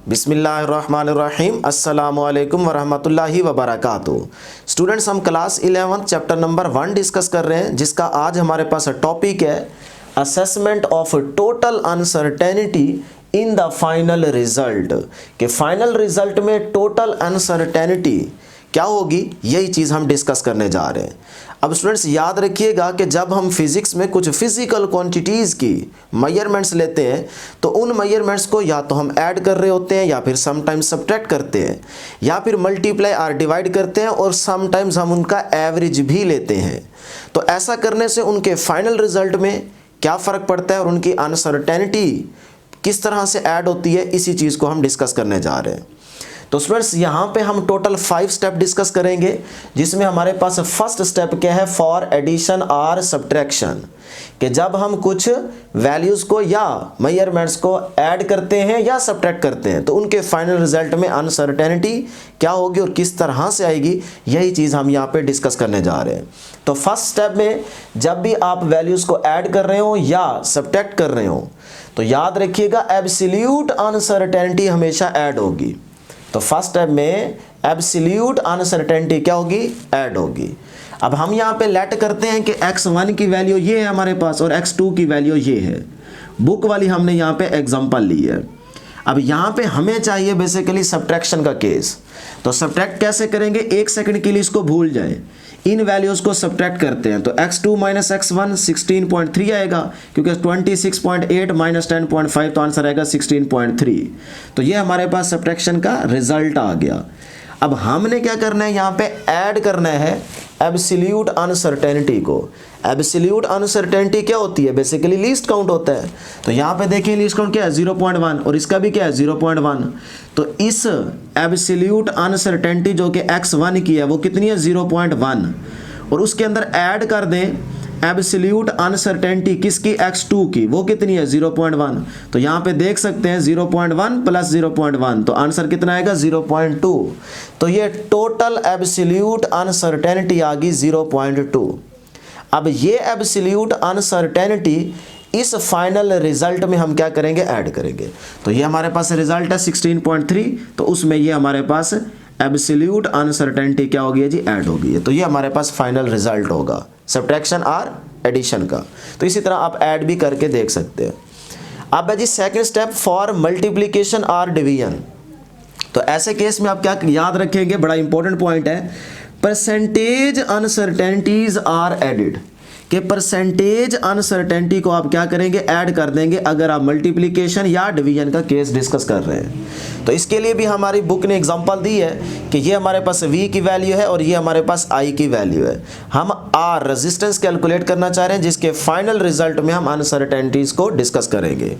बिस्मिल्लाहिर्रहमानिर्रहीम अस्सलामुअलैकुम वरहमतुल्लाहि वबरकातुहू। स्टूडेंट्स, हम क्लास 11 चैप्टर नंबर 1 डिस्कस कर रहे हैं, जिसका आज हमारे पास टॉपिक है assessment of total uncertainty in the final result. कि फाइनल रिजल्ट में टोटल अनसर्टेनिटी क्या होगी, यही चीज़ हम डिस्कस करने जा रहे हैं। अब स्टूडेंट्स याद रखिएगा कि जब हम फिज़िक्स में कुछ फिज़िकल क्वांटिटीज़ की मेजरमेंट्स लेते हैं तो उन मेजरमेंट्स को या तो हम ऐड कर रहे होते हैं या फिर समटाइम्स सब्ट्रैक्ट करते हैं या फिर मल्टीप्लाई और डिवाइड करते हैं और समटाइम्स हम उनका एवरेज भी लेते हैं। तो ऐसा करने से उनके फाइनल रिजल्ट में क्या फ़र्क पड़ता है और उनकी अनसर्टेनिटी किस तरह से ऐड होती है, इसी चीज़ को हम डिस्कस करने जा रहे हैं। तो स्टूडेंट्स यहाँ पे हम टोटल 5 स्टेप डिस्कस करेंगे, जिसमें हमारे पास फर्स्ट स्टेप क्या है, फॉर एडिशन और सब्ट्रैक्शन। कि जब हम कुछ वैल्यूज़ को या मेजरमेंट्स को ऐड करते हैं या सब्ट्रैक्ट करते हैं तो उनके फाइनल रिजल्ट में अनसर्टेनिटी क्या होगी और किस तरह से आएगी, यही चीज़ हम यहाँ पे डिस्कस करने जा रहे हैं। तो फर्स्ट स्टेप में जब भी आप वैल्यूज़ को ऐड कर रहे हो या सब्ट्रैक्ट कर रहे हो तो याद रखिएगा एब्सोल्यूट अनसर्टेनिटी हमेशा ऐड होगी। तो फर्स्ट स्टेप में एब्सोल्यूट अनसर्टेनिटी क्या होगी, ऐड होगी। अब हम यहाँ पे लेट करते हैं कि x1 की वैल्यू ये है हमारे पास और x2 की वैल्यू ये है। बुक वाली हमने यहाँ पे एग्जांपल ली है। अब यहाँ पे हमें चाहिए बेसिकली सब्ट्रैक्शन का केस। तो सब्ट्रैक्ट कैसे करेंगे, एक सेकंड के लिए इसको भूल जाए, इन वैल्यूज़ को सब्ट्रैक्ट करते हैं। तो x2 माइनस x1 16.3 आएगा, क्योंकि 26.8 माइनस 10.5 तो आंसर आएगा 16.3। तो ये हमारे पास सब्ट्रैक्शन का रिजल्ट आ गया। अब हमने क्या करना है, यहाँ पे ऐड करना है एब्सोल्यूट अनसर्टेनिटी को। एब्सोल्यूट अनसर्टेनिटी क्या होती है, बेसिकली लीस्ट काउंट होता है। तो यहाँ पे देखिए लीस्ट काउंट क्या है 0.1 और इसका भी क्या है 0.1। तो इस एब्सोल्यूट अनसर्टेनिटी जो कि x1 की है वो कितनी है 0.1 और उसके अंदर ऐड कर दें एब्सोल्यूट अनसर्टेनिटी किसकी, x2 की, वो कितनी है 0.1। तो यहाँ पे देख सकते हैं 0.1 प्लस 0.1 तो आंसर कितना आएगा 0.2। तो ये टोटल एब्सोल्यूट अनसर्टेनिटी आ गई 0.2। अब ये एब्सोल्यूट अनसर्टेनिटी इस फाइनल रिजल्ट में हम क्या करेंगे, ऐड करेंगे। तो ये हमारे पास रिजल्ट है 16.3, तो उसमें ये हमारे पास एब्सोल्यूट अनसर्टेनिटी क्या होगी जी, ऐड होगी। तो ये हमारे पास फाइनल रिजल्ट होगा सब्ट्रैक्शन और एडिशन का। तो इसी तरह आप ऐड भी करके देख सकते हैं। अब है जी सेकंड स्टेप फॉर मल्टीप्लिकेशन और डिवीजन। तो ऐसे केस में आप क्या याद रखेंगे, बड़ा इंपॉर्टेंट पॉइंट है, परसेंटेज अनसर्टेनिटीज आर एडिड। कि परसेंटेज अनसर्टेनिटी को आप क्या करेंगे, ऐड कर देंगे अगर आप मल्टीप्लिकेशन या डिवीजन का केस डिस्कस कर रहे हैं। तो इसके लिए भी हमारी बुक ने एग्जांपल दी है कि ये हमारे पास v की वैल्यू है और ये हमारे पास i की वैल्यू है। हम r रेजिस्टेंस कैलकुलेट करना चाह रहे हैं, जिसके फाइनल रिजल्ट में हम अनसर्टेनिटीज को डिस्कस करेंगे।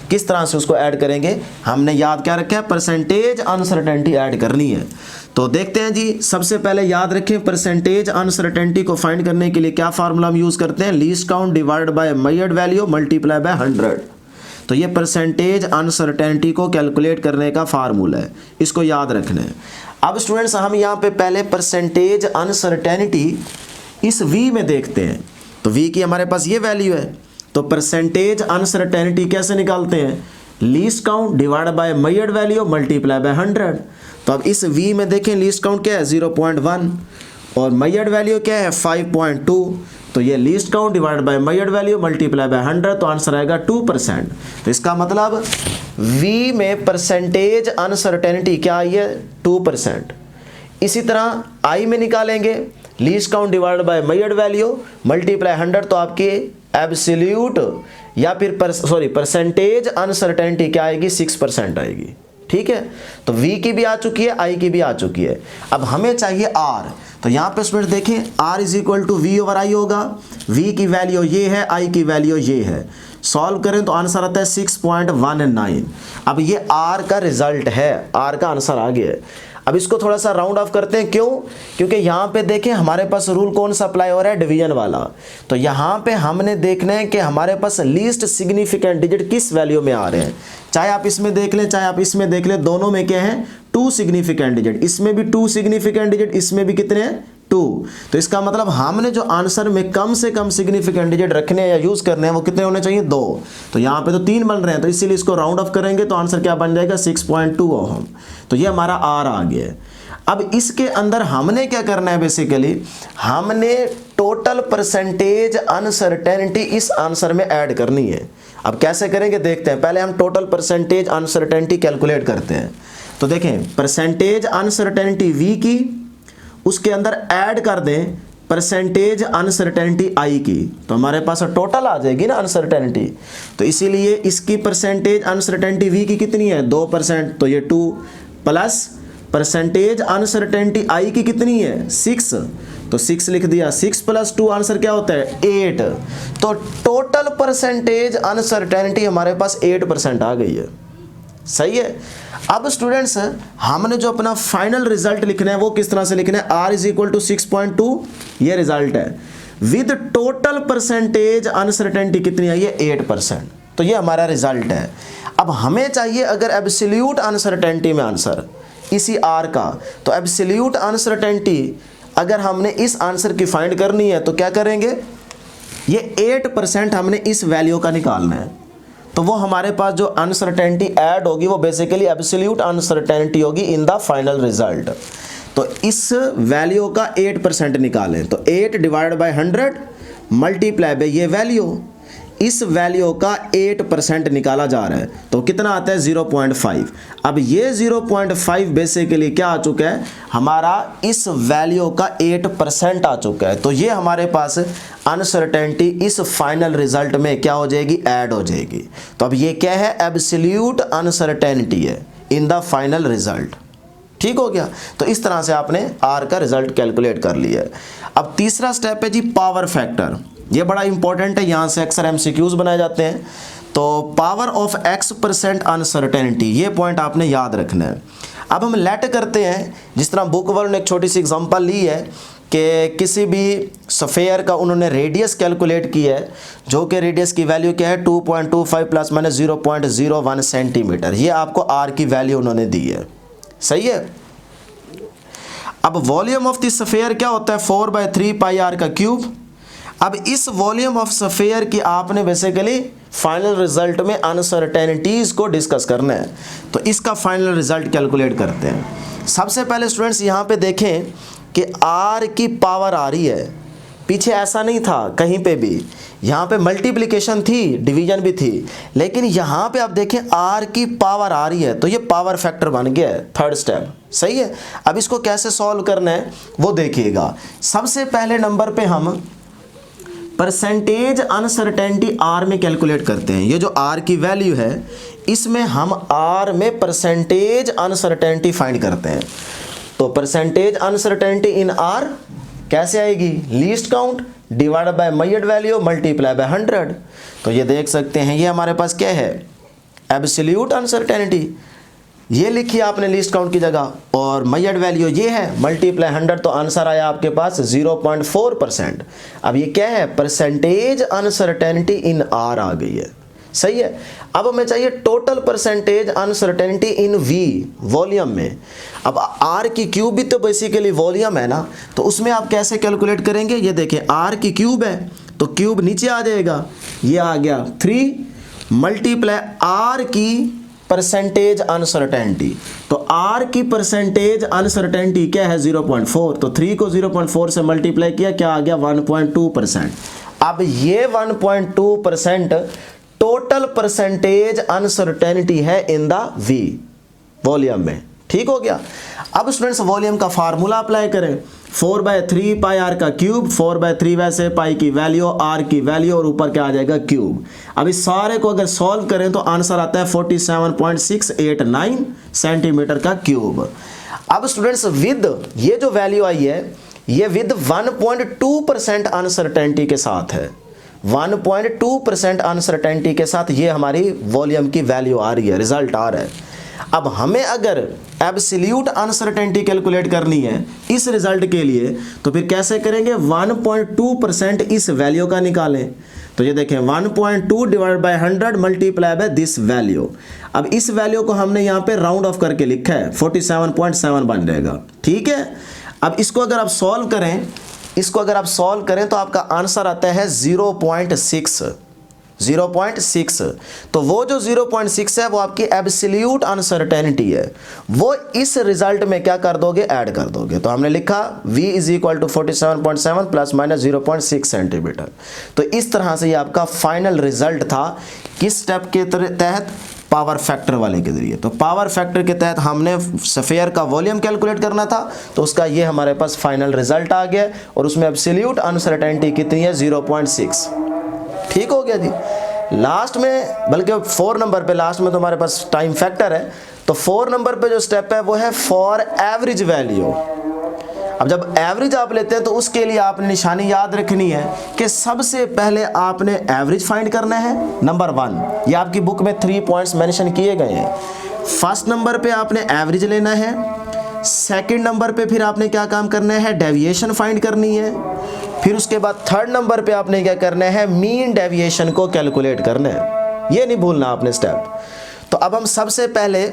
किस तरह से उसको ऐड करेंगे, हमने याद क्या रखा है, परसेंटेज अनसर्टेनिटी ऐड करनी है। तो देखते हैं जी, सबसे पहले याद रखें परसेंटेज अनसर्टेनिटी को फाइंड करने के लिए क्या फार्मूला हम यूज़ करते हैं, least count divide bye measured value multiply by 100। तो ये परसेंटेज अनसर्टेनिटी को कैलकुलेट करने का फार्मूला है, इसको याद रखना है। अब स्टूडेंट्स हम यहाँ पे पहले परसेंटेज अनसर्टेनिटी इस v में देखते हैं। तो v की हमारे पास ये वैल्यू है। तो परसेंटेज अनसर्टेनिटी कैसे निकालते हैं, least count divide bye measured value multiply by 100। तो अब इस v में देखें लीस्ट काउंट क्या है 0.1 और मेजर्ड वैल्यू क्या है 5.2। तो ये least count divide bye measured value multiply by 100 तो आंसर आएगा 2%। तो इसका मतलब v में परसेंटेज अनसर्टेनिटी क्या आई है 2%। इसी तरह i में निकालेंगे least count divide bye measured value multiply 100 तो आपकी एब्सोल्यूट या फिर परसेंटेज अनसर्टेनिटी क्या आएगी 6% आएगी। ठीक है, तो v की भी आ चुकी है, i की भी आ चुकी है। अब हमें चाहिए r। तो यहाँ पे स्टूडेंट देखें r is equal to v over i होगा। v की वैल्यू ये है, i की वैल्यू ये है। सॉल्व करें तो आंसर आता है 6.19। अब ये r का रिजल्ट है, r का आंसर आ गया है। अब इसको थोड़ा सा राउंड ऑफ करते हैं, क्यों, क्योंकि यहाँ पे देखें हमारे पास रूल कौन सा अप्लाई हो रहा है, डिवीजन वाला। तो यहाँ पे हमने देखना है कि हमारे पास लीस्ट सिग्निफिकेंट डिजिट किस वैल्यू में आ रहे हैं। चाहे आप इसमें देख लें चाहे आप इसमें देख लें, दोनों में क्या है 2 सिग्निफिकेंट डिजिट। इसमें भी 2 सिग्निफिकेंट डिजिट, इसमें भी कितने हैं 2। तो इसका मतलब हमने जो आंसर में कम से कम सिग्निफिकेंट डिजिट रखने हैं या यूज करने हैं वो कितने होने चाहिए, 2। तो यहाँ पे तो 3 बन रहे हैं, तो इसीलिए इसको राउंड ऑफ करेंगे तो आंसर क्या बन जाएगा, 6.2 ओहम। तो ये हमारा आर आ गया है। अब इसके अंदर हमने क्या करना है, बेसिकली हमने टोटल परसेंटेज अनसर्टेनिटी इस आंसर में ऐड करनी है। अब कैसे करेंगे देखते हैं। पहले हम टोटल परसेंटेज अनसर्टेनिटी कैलकुलेट करते हैं। तो देखें, परसेंटेज अनसर्टेनिटी वी की, उसके अंदर ऐड कर दें परसेंटेज अनसर्टेनिटी आई की, तो हमारे पास टोटल आ जाएगी ना अनसर्टेनिटी। तो इसीलिए इसकी परसेंटेज अनसर्टेनिटी वी की कितनी है, 2%, तो ये 2 प्लस परसेंटेज अनसर्टेनिटी आई की कितनी है, 6, तो 6 लिख दिया। 6 + 2 आंसर क्या होता है, 8। तो टोटल परसेंटेज अनसर्टेनिटी हमारे पास 8% आ गई है। सही है। अब स्टूडेंट्स हमने जो अपना फाइनल रिजल्ट लिखना है वो किस तरह से लिखना है, R = 6.2, ये रिजल्ट है, विद टोटल परसेंटेज अनसर्टेनिटी कितनी है, ये 8%। तो ये हमारा रिजल्ट है। अब हमें चाहिए अगर एब्सोल्यूट अनसर्टेनिटी में आंसर इसी R का, तो एब्सोल्यूट अनसर्टेनिटी अगर हमने इस आंसर की फाइंड करनी है तो क्या करेंगे, ये 8% हमने इस वैल्यू का निकालना है। तो वो हमारे पास जो अनसर्टेनिटी ऐड होगी वो बेसिकली एब्सोल्यूट अनसर्टेनिटी होगी इन द फाइनल रिजल्ट। तो इस वैल्यू का 8% निकालें, तो 8 / 100 मल्टीप्लाई बाय ये वैल्यू, इस वैल्यू का 8% निकाला जा रहा है, तो कितना आता है, 0.5। अब ये 0.5 बेसिकली क्या आ चुका है, हमारा इस वैल्यू का 8% आ चुका है। तो ये हमारे पास अनसर्टेनिटी इस फाइनल रिजल्ट में क्या हो जाएगी, ऐड हो जाएगी। तो अब ये क्या है, एब्सोल्यूट अनसर्टेनिटी है इन द फाइनल रिजल्ट। ठीक हो गया। तो इस तरह से आपने आर का रिजल्ट कैलकुलेट कर लिया है। अब तीसरा स्टेप है जी पावर फैक्टर। ये बड़ा इंपॉर्टेंट है, यहाँ से अक्सर एमसीक्यूज बनाए जाते हैं। तो पावर ऑफ X% अनसर्टेनिटी, ये पॉइंट आपने याद रखना है। अब हम लेट करते हैं, जिस तरह बुक वालों ने एक छोटी सी एग्जांपल ली है कि किसी भी स्फेयर का उन्होंने रेडियस कैलकुलेट की है, जो कि रेडियस की वैल्यू क्या है, 2.25 ± 0.01 सेंटीमीटर। ये आपको आर की वैल्यू उन्होंने दी है। सही है। अब वॉल्यूम ऑफ द स्फेयर क्या होता है, 4/3 πr का क्यूब। अब इस वॉल्यूम ऑफ स्फेयर की आपने बेसिकली फाइनल रिजल्ट में अनसर्टेनिटीज को डिस्कस करना है। तो इसका फाइनल रिजल्ट कैलकुलेट करते हैं। सबसे पहले स्टूडेंट्स यहाँ पे देखें कि आर की पावर आ रही है, पीछे ऐसा नहीं था कहीं पे भी, यहाँ पे मल्टीप्लिकेशन थी, डिवीजन भी थी, लेकिन यहाँ पे आप देखें आर की पावर आ रही है, तो ये पावर फैक्टर बन गया है, थर्ड स्टेप। सही है। अब इसको कैसे सॉल्व करना है वो देखिएगा। सबसे पहले नंबर पे हम परसेंटेज अनसर्टेनिटी आर में कैलकुलेट करते हैं। ये जो आर की वैल्यू है, इसमें हम आर में परसेंटेज अनसर्टेनिटी फाइंड करते हैं। तो परसेंटेज अनसर्टेनिटी इन आर कैसे आएगी, least count divide by measured value multiply by 100। तो ये देख सकते हैं, ये हमारे पास क्या है, एब्सोल्यूट अनसर्टेनिटी, ये लिखिए आपने लीस्ट काउंट की जगह, और मैयड वैल्यू ये है मल्टीप्लाई 100, तो आंसर आया आपके पास 0.4%। अब ये क्या है, परसेंटेज अनसर्टेनिटी इन आर आ गई है। सही है। अब हमें चाहिए total percentage uncertainty in V, volume में। अब आर की क्यूब भी तो बेसिकली वॉल्यूम है ना, तो उसमें आप कैसे कैलकुलेट करेंगे, ये देखें आर की क्यूब है तो क्यूब नीचे आ जाएगा, ये आ गया 3 मल्टीप्लाई आर की परसेंटेज अनसर्टेनिटी। तो आर की परसेंटेज अनसर्टेनिटी क्या है, 0.4, तो 3 को 0.4 से मल्टीप्लाई किया, क्या आ गया, 1.2%। अब ये 1.2% टोटल परसेंटेज अनसर्टेनिटी है इन द वी, वॉल्यूम में। ठीक हो गया। अब स्टूडेंट्स वॉल्यूम का फार्मूला अप्लाई करें, 4/3 πr का क्यूब, 4/3 वैसे पाई की वैल्यू, आर की वैल्यू, और ऊपर क्या आ जाएगा, क्यूब। अब इस सारे को अगर सॉल्व करें तो आंसर आता है 47.689 सेंटीमीटर का क्यूब। अब स्टूडेंट्स विद ये जो वैल्यू आई है, ये विद 1.2% अनसर्टेनिटी के साथ है, 1.2% अनसर्टेनिटी के साथ ये हमारी वॉल्यूम की वैल्यू आ रही है, रिजल्ट आ रहा है। अब हमें अगर एब्सोल्यूट अनसर्टेनिटी कैलकुलेट करनी है इस रिजल्ट के लिए, तो फिर कैसे करेंगे, 1.2% इस वैल्यू का निकालें। तो ये देखें 1.2 divide by 100 multiply by this value. अब इस वैल्यू को हमने यहाँ पे राउंड ऑफ करके लिखा है, 47.7 बन जाएगा। ठीक है। अब इसको अगर आप सॉल्व करें, तो आपका आंसर आता है 0.6। तो वो जो 0.6 है वो आपकी एब्सोल्यूट अनसर्टेनिटी है, वो इस रिजल्ट में क्या कर दोगे, ऐड कर दोगे। तो हमने लिखा v is equal to 47.7 plus minus 0.6 centimetre. तो इस तरह से ये आपका फाइनल रिजल्ट था, किस स्टेप के तहत, पावर फैक्टर वाले के जरिए। तो पावर फैक्टर के तहत हमने स्फीयर का वॉल्यूम कैलकुलेट करना था, तो उसका ये हमारे पास फाइनल रिजल्ट आ गया और उसमें एब्सोल्यूट अनसर्टेनिटी कितनी है, 0.6। ठीक हो गया जी। लास्ट में, बल्कि 4 नंबर पे लास्ट में तो हमारे पास टाइम फैक्टर है, तो 4 नंबर पे जो स्टेप है वो है फॉर एवरेज वैल्यू। अब जब एवरेज आप लेते हैं तो उसके लिए आपने निशानी याद रखनी है कि सबसे पहले आपने एवरेज फाइंड करना है, नंबर 1। ये आपकी बुक में 3 पॉइंट्स मेंशन किए गए हैं। फर्स्ट नंबर पे आपने एवरेज लेना है, सेकंड नंबर पे फिर आपने क्या काम करना है, डेविएशन फाइंड करनी है, फिर उसके बाद थर्ड नंबर पे आपने क्या करना है, मीन डेविएशन को कैलकुलेट करना है। ये नहीं भूलना आपने स्टेप। तो अब हम सबसे पहले,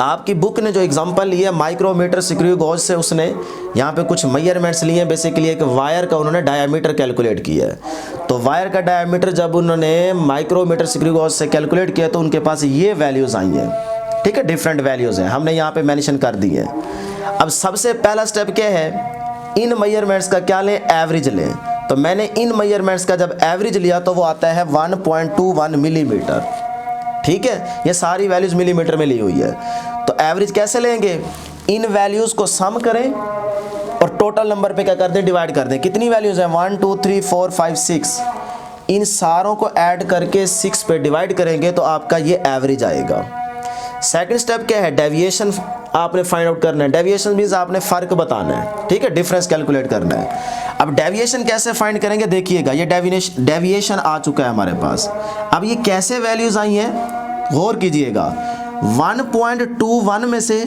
आपकी बुक ने जो एग्जांपल लिया माइक्रोमीटर स्क्रू गॉज से, उसने यहाँ पे कुछ मेजरमेंट्स लिए हैं। बेसिकली एक वायर का उन्होंने डायामीटर कैलकुलेट किया है। तो वायर का डायामीटर जब उन्होंने माइक्रोमीटर स्क्रू गॉज से कैलकुलेट किया तो उनके पास ये वैल्यूज़ आई हैं। ठीक है, डिफरेंट वैल्यूज़ हैं, हमने यहाँ पे मेंशन कर दी है। अब सबसे पहला स्टेप क्या है, इन मेजरमेंट्स का क्या लें, एवरेज लें। तो मैंने इन मेजरमेंट्स का जब एवरेज लिया तो वो आता है 1.21 मिलीमीटर। ठीक है, ये सारी वैल्यूज मिलीमीटर में ली हुई है। तो एवरेज कैसे लेंगे, इन वैल्यूज को सम करें और टोटल नंबर पे क्या कर दें, डिवाइड कर दें। कितनी वैल्यूज हैं, 1 2 3 4 5 6, इन सारों को ऐड करके 6 पे डिवाइड करेंगे तो आपका ये एवरेज आएगा। सेकंड स्टेप क्या है, डेविएशन आपने फाइंड आउट करना है। डेविएशन मींस आपने फर्क बताना है, ठीक है, डिफरेंस कैलकुलेट करना है। अब डेविएशन कैसे फाइंड करेंगे, देखिएगा ये डेविएशन आ चुका है हमारे पास। अब ये कैसे वैल्यूज आई हैं, गौर कीजिएगा। 1.21 में से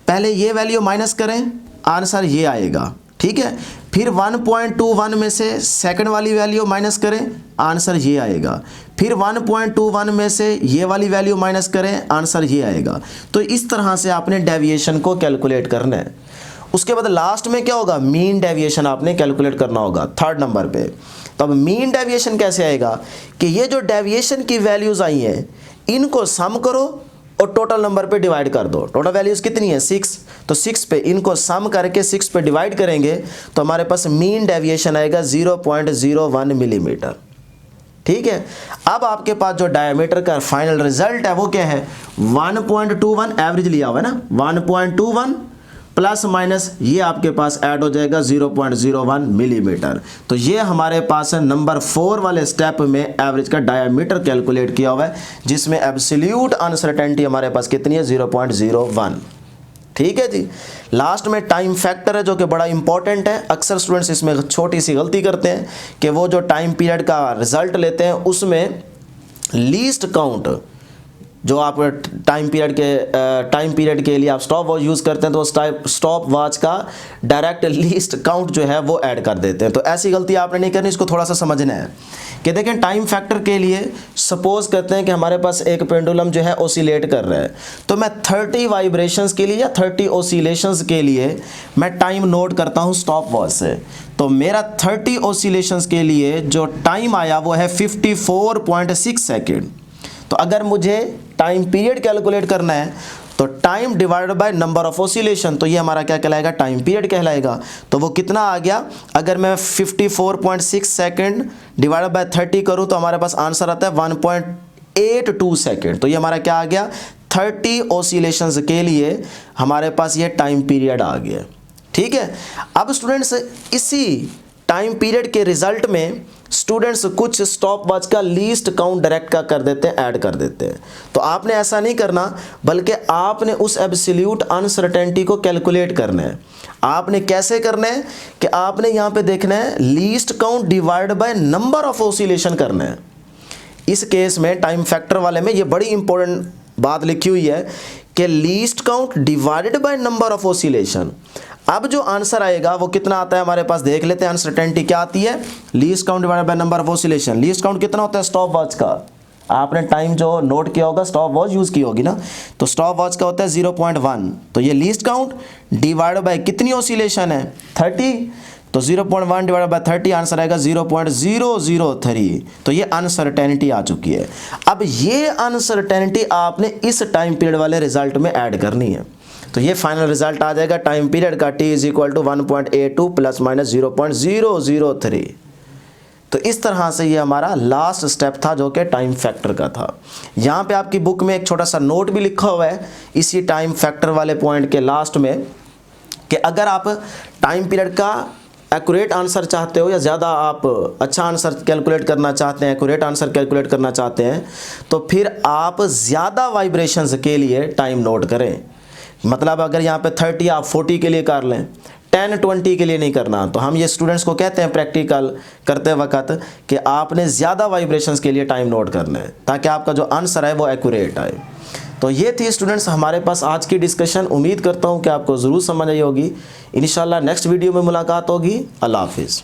पहले ये वैल्यू माइनस करें, आंसर ये आएगा। ठीक है, फिर 1.21 में से सेकंड वाली वैल्यू माइनस करें, आंसर ये आएगा। फिर 1.21 में से ये वाली वैल्यू माइनस करें, आंसर ये आएगा। तो इस तरह से आपने डेविएशन को कैलकुलेट करना है। उसके बाद लास्ट में क्या होगा, मीन डेविएशन आपने कैलकुलेट करना होगा थर्ड नंबर पे। तो अब मीन डेविएशन कैसे आएगा कि ये जो डेविएशन की वैल्यूज आई हैं इनको सम करो और टोटल नंबर पे डिवाइड कर दो। टोटल वैल्यूज कितनी है, 6। तो 6 पे इनको सम करके 6 पे डिवाइड करेंगे तो हमारे पास मीन डेविएशन आएगा 0.01 मिलीमीटर। ठीक है, अब आपके पास जो डायमीटर का फाइनल रिजल्ट है वो क्या है, 1.21 एवरेज लिया हुआ है ना, 1.21 प्लस माइनस ये आपके पास ऐड हो जाएगा 0.01 मिलीमीटर। तो ये हमारे पास है नंबर 4 वाले स्टेप में एवरेज का डायमीटर कैलकुलेट किया हुआ है, जिसमें एब्सोल्यूट अनसर्टेनिटी हमारे पास कितनी है, 0.01। ठीक है जी। लास्ट में टाइम फैक्टर है जो कि बड़ा इंपॉर्टेंट है। अक्सर स्टूडेंट्स इसमें छोटी सी गलती करते हैं कि वो जो टाइम पीरियड का रिजल्ट लेते हैं उसमें लीस्ट काउंट, जो आप टाइम पीरियड के लिए आप स्टॉप वॉच यूज़ करते हैं तो स्टॉप वॉच का डायरेक्ट लीस्ट काउंट जो है वो ऐड कर देते हैं। तो ऐसी गलती आपने नहीं करनी, इसको थोड़ा सा समझना है कि देखें टाइम फैक्टर के लिए सपोज करते हैं कि हमारे पास एक पेंडुलम जो है ओसिलेट कर रहा है, तो मैं 30 वाइब्रेशंस के लिए या 30 ओसिलेशंस के लिए मैं टाइम नोट करता हूँ स्टॉप वॉच से। तो मेरा 30 ओसिलेशंस के लिए जो टाइम आया वो है 54.6 सेकेंड। तो अगर मुझे टाइम पीरियड कैलकुलेट करना है तो time divided by number of oscillation, तो ये हमारा क्या कहलाएगा, टाइम पीरियड कहलाएगा। तो वो कितना आ गया, अगर मैं 54.6 सेकेंड डिवाइडेड बाय 30 करूँ तो हमारे पास आंसर आता है 1.82 सेकेंड। तो ये हमारा क्या आ गया, 30 ओसिलेशंस के लिए हमारे पास ये टाइम पीरियड आ गया। ठीक है, अब स्टूडेंट्स इसी टाइम पीरियड के रिजल्ट में स्टूडेंट्स कुछ स्टॉप वॉच का लीस्ट काउंट डायरेक्ट का कर देते हैं, ऐड कर देते हैं। तो आपने ऐसा नहीं करना, बल्कि आपने उस एब्सोल्यूट अनसर्टेनिटी को कैलकुलेट करना है। आपने कैसे करना है कि आपने यहाँ पे देखना है least count divide by number of oscillation करना है। इस केस में टाइम फैक्टर वाले में ये बड़ी इंपॉर्टेंट बात लिखी हुई है कि least count divided by number of oscillation. अब जो आंसर आएगा वो कितना आता है हमारे पास, देख लेते हैं। अनसर्टेनिटी क्या आती है, least count divided by number of oscillation. Least count कितना होता है स्टॉप वॉच का, आपने टाइम जो नोट किया होगा स्टॉप वॉच यूज़ की होगी ना, तो स्टॉप वॉच का होता है 0.1, तो ये लीस्ट काउंट डिवाइड बाय कितनी ऑसिलेशन है 30, तो 0.1 डिवाइड बाय 30 आंसर आएगा 0.003। तो ये अनसर्टेनिटी आ चुकी है। अब ये अनसर्टेनिटी आपने इस टाइम पीरियड वाले रिजल्ट में ऐड करनी है, तो ये फाइनल रिजल्ट आ जाएगा टाइम पीरियड का t is equal to 1.82 plus minus 0.003। तो इस तरह से ये हमारा लास्ट स्टेप था जो कि टाइम फैक्टर का था। यहाँ पे आपकी बुक में एक छोटा सा नोट भी लिखा हुआ है इसी टाइम फैक्टर वाले पॉइंट के लास्ट में, कि अगर आप टाइम पीरियड का एक्यूरेट आंसर चाहते हो या ज़्यादा आप अच्छा आंसर कैलकुलेट करना चाहते हैं, एक्यूरेट आंसर कैलकुलेट करना चाहते हैं, तो फिर आप ज़्यादा वाइब्रेशंस के लिए टाइम नोट करें। मतलब अगर यहाँ पे 30 आप 40 के लिए कर लें, 10 20 के लिए नहीं करना। तो हम ये स्टूडेंट्स को कहते हैं प्रैक्टिकल करते वक्त कि आपने ज़्यादा वाइब्रेशंस के लिए टाइम नोट कर लें ताकि आपका जो आंसर है वो एक्यूरेट आए। तो ये थी स्टूडेंट्स हमारे पास आज की डिस्कशन। उम्मीद करता हूँ कि आपको ज़रूर समझ आई होगी। इंशाल्लाह नेक्स्ट वीडियो में मुलाकात होगी। अल्लाह हाफिज़।